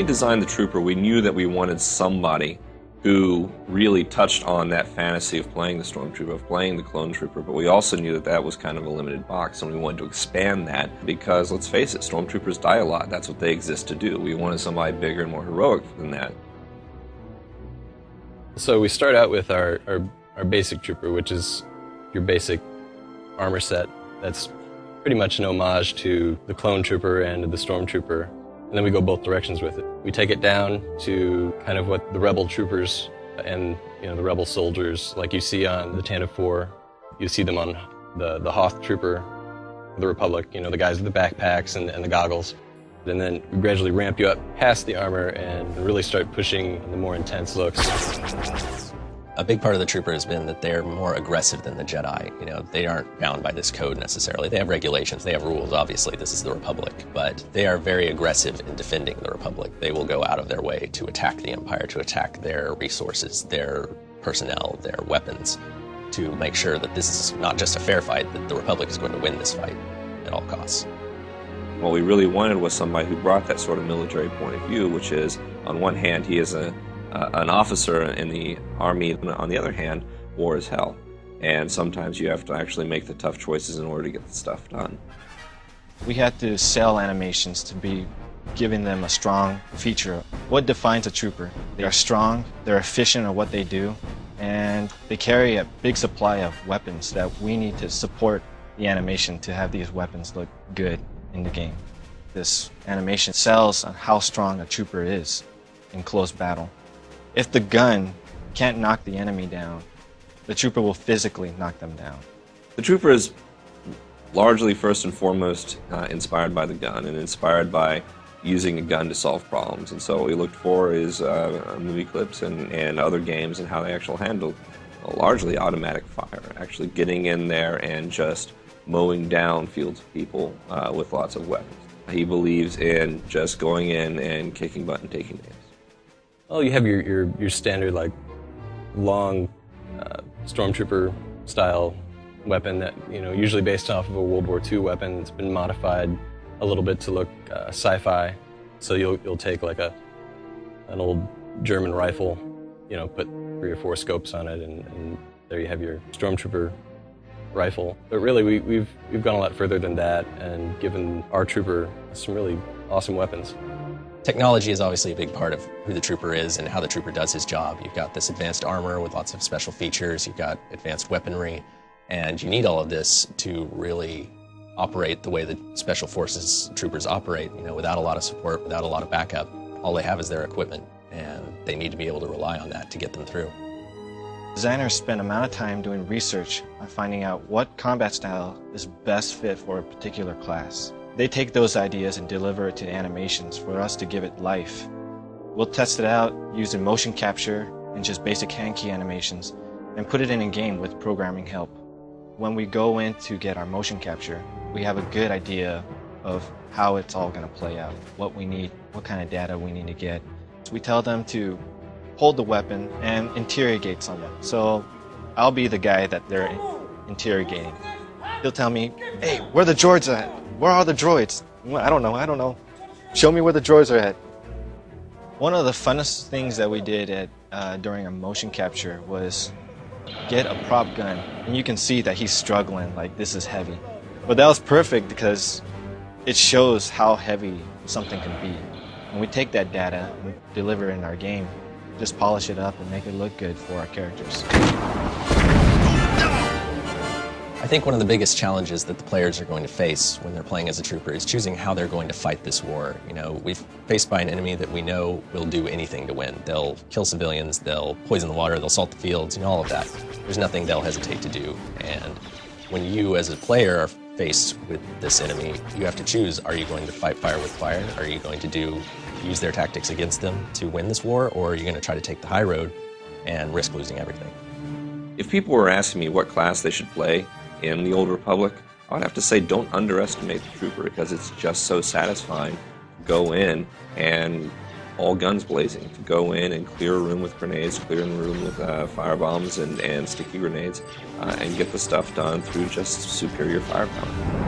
designed the Trooper, we knew that we wanted somebody who really touched on that fantasy of playing the Stormtrooper, of playing the Clone Trooper, but we also knew that that was kind of a limited box, and we wanted to expand that because, let's face it, Stormtroopers die a lot. That's what they exist to do. We wanted somebody bigger and more heroic than that. So we start out with our basic Trooper, which is your basic armor set. That's pretty much an homage to the Clone Trooper and the Stormtrooper. And then we go both directions with it. We take it down to kind of what the Rebel troopers and the Rebel soldiers, like you see on the Tantive 4, you see them on the Hoth Trooper, the Republic, the guys with the backpacks and the goggles. And then we gradually ramp you up past the armor and really start pushing the more intense looks. A big part of the Trooper has been that they're more aggressive than the Jedi. They aren't bound by this code necessarily. They have regulations, they have rules, obviously, this is the Republic, but they are very aggressive in defending the Republic. They will go out of their way to attack the Empire, to attack their resources, their personnel, their weapons, to make sure that this is not just a fair fight, that the Republic is going to win this fight at all costs. What we really wanted was somebody who brought that sort of military point of view, which is, on one hand, he is an officer in the Army, and on the other hand, war is hell. And sometimes you have to actually make the tough choices in order to get the stuff done. We had to sell animations to be giving them a strong feature. What defines a trooper? They are strong, they're efficient at what they do, and they carry a big supply of weapons that we need to support the animation to have these weapons look good in the game. This animation sells on how strong a trooper is in close battle. If the gun can't knock the enemy down, the Trooper will physically knock them down. The Trooper is largely, first and foremost, inspired by the gun and inspired by using a gun to solve problems. And so what we looked for is movie clips and other games and how they actually handle largely automatic fire, actually getting in there and just mowing down fields of people with lots of weapons. He believes in just going in and kicking butt and taking names. Well, you have your standard, like, long Stormtrooper style weapon that, usually based off of a World War II weapon. It's been modified a little bit to look sci-fi. So you'll take like an old German rifle, put 3 or 4 scopes on it, and there you have your Stormtrooper rifle. But really, we've gone a lot further than that and given our Trooper some really awesome weapons. Technology is obviously a big part of who the Trooper is and how the Trooper does his job. You've got this advanced armor with lots of special features, you've got advanced weaponry, and you need all of this to really operate the way the Special Forces Troopers operate. Without a lot of support, without a lot of backup, all they have is their equipment, and they need to be able to rely on that to get them through. Designers spend an amount of time doing research on finding out what combat style is best fit for a particular class. They take those ideas and deliver it to animations for us to give it life. We'll test it out using motion capture and just basic hand key animations and put it in a game with programming help. When we go in to get our motion capture, we have a good idea of how it's all going to play out, what we need, what kind of data we need to get. So we tell them to hold the weapon and interrogate someone. So I'll be the guy that they're interrogating. He'll tell me, hey, where are the droids at? Where are the droids? I don't know. Show me where the droids are at. One of the funnest things that we did during a motion capture was get a prop gun. And you can see that he's struggling, like this is heavy. But that was perfect because it shows how heavy something can be. And we take that data and deliver it in our game, just polish it up and make it look good for our characters. I think one of the biggest challenges that the players are going to face when they're playing as a Trooper is choosing how they're going to fight this war. We've faced by an enemy that we know will do anything to win. They'll kill civilians, they'll poison the water, they'll salt the fields, all of that. There's nothing they'll hesitate to do. And when you as a player are faced with this enemy, you have to choose, are you going to fight fire with fire? Are you going to use their tactics against them to win this war? Or are you going to try to take the high road and risk losing everything? If people were asking me what class they should play in the Old Republic, I would have to say don't underestimate the Trooper, because it's just so satisfying to go in and all guns blazing, to go in and clear a room with grenades, clear a room with fire bombs and sticky grenades, and get the stuff done through just superior firepower.